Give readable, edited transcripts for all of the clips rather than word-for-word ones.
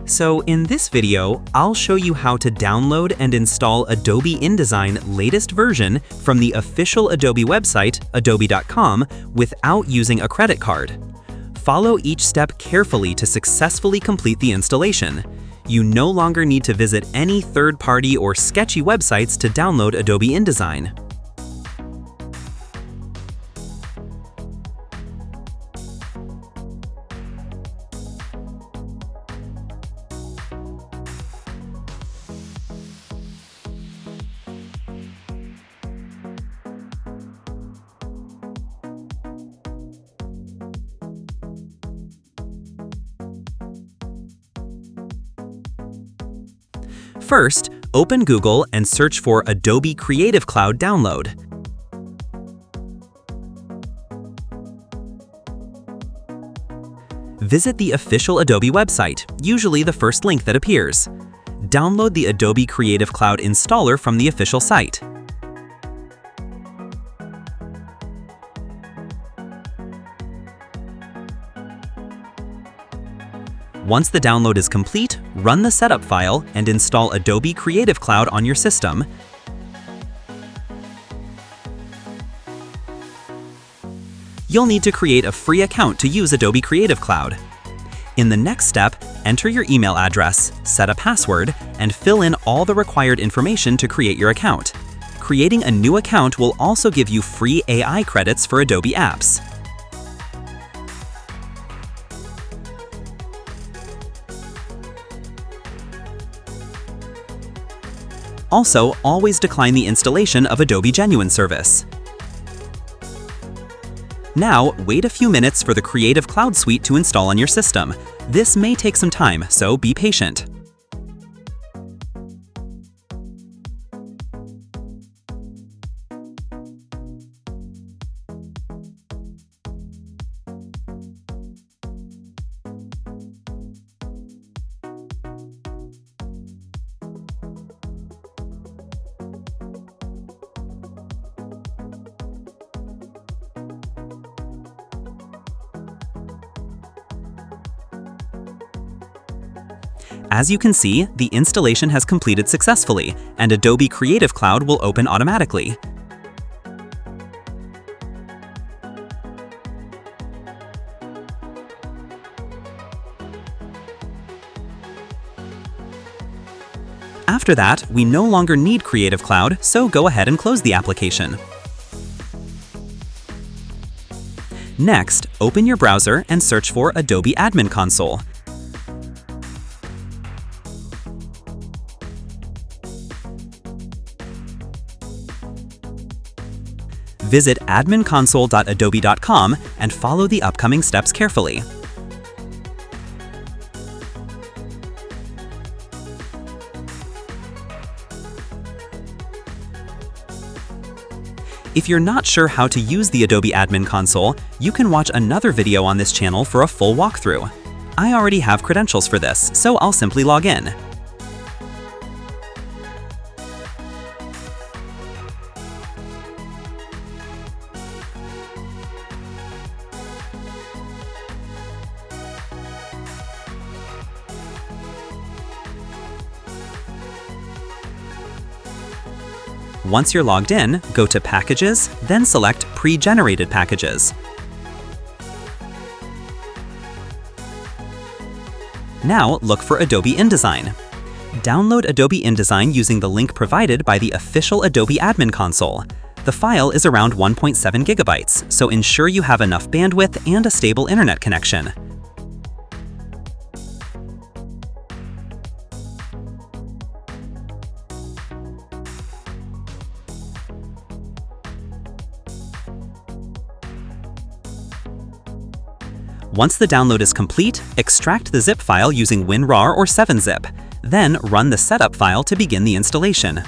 So in this video, I'll show you how to download and install Adobe InDesign latest version from the official Adobe website, adobe.com, without using a credit card. Follow each step carefully to successfully complete the installation. You no longer need to visit any third-party or sketchy websites to download Adobe InDesign. First, open Google and search for Adobe Creative Cloud Download. Visit the official Adobe website, usually the first link that appears. Download the Adobe Creative Cloud installer from the official site. Once the download is complete, run the setup file and install Adobe Creative Cloud on your system. You'll need to create a free account to use Adobe Creative Cloud. In the next step, enter your email address, set a password, and fill in all the required information to create your account. Creating a new account will also give you free AI credits for Adobe apps. Also, always decline the installation of Adobe Genuine Service. Now, wait a few minutes for the Creative Cloud Suite to install on your system. This may take some time, so be patient. As you can see, the installation has completed successfully, and Adobe Creative Cloud will open automatically. After that, we no longer need Creative Cloud, so go ahead and close the application. Next, open your browser and search for Adobe Admin Console. Visit adminconsole.adobe.com and follow the upcoming steps carefully. If you're not sure how to use the Adobe Admin Console, you can watch another video on this channel for a full walkthrough. I already have credentials for this, so I'll simply log in. Once you're logged in, go to Packages, then select Pre-generated Packages. Now look for Adobe InDesign. Download Adobe InDesign using the link provided by the official Adobe Admin Console. The file is around 1.7 gigabytes, so ensure you have enough bandwidth and a stable internet connection. Once the download is complete, extract the zip file using WinRAR or 7-zip. Then run the setup file to begin the installation.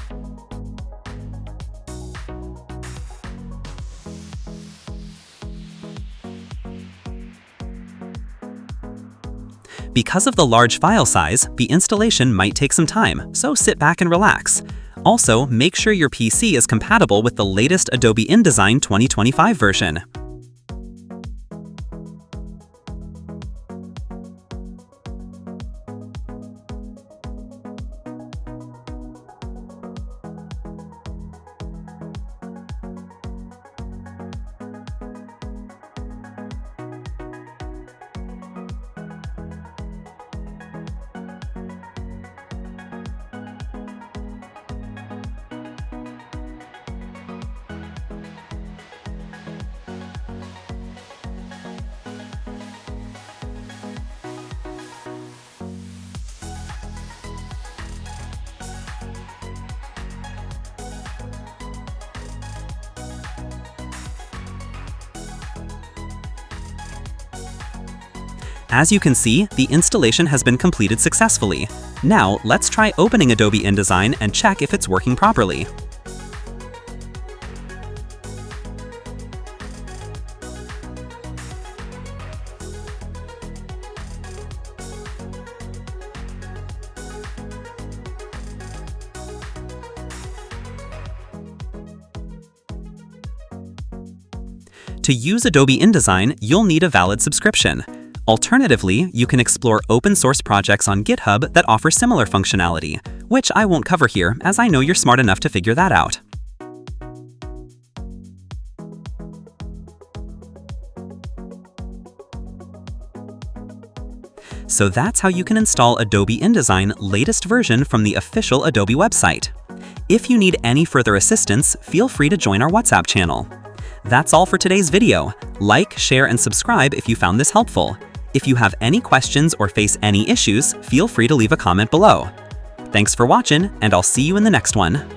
Because of the large file size, the installation might take some time, so sit back and relax. Also, make sure your PC is compatible with the latest Adobe InDesign 2025 version. As you can see, the installation has been completed successfully. Now, let's try opening Adobe InDesign and check if it's working properly. To use Adobe InDesign, you'll need a valid subscription. Alternatively, you can explore open-source projects on GitHub that offer similar functionality, which I won't cover here as I know you're smart enough to figure that out. So that's how you can install Adobe InDesign latest version from the official Adobe website. If you need any further assistance, feel free to join our WhatsApp channel. That's all for today's video. Like, share, and subscribe if you found this helpful. If you have any questions or face any issues, feel free to leave a comment below. Thanks for watching, and I'll see you in the next one.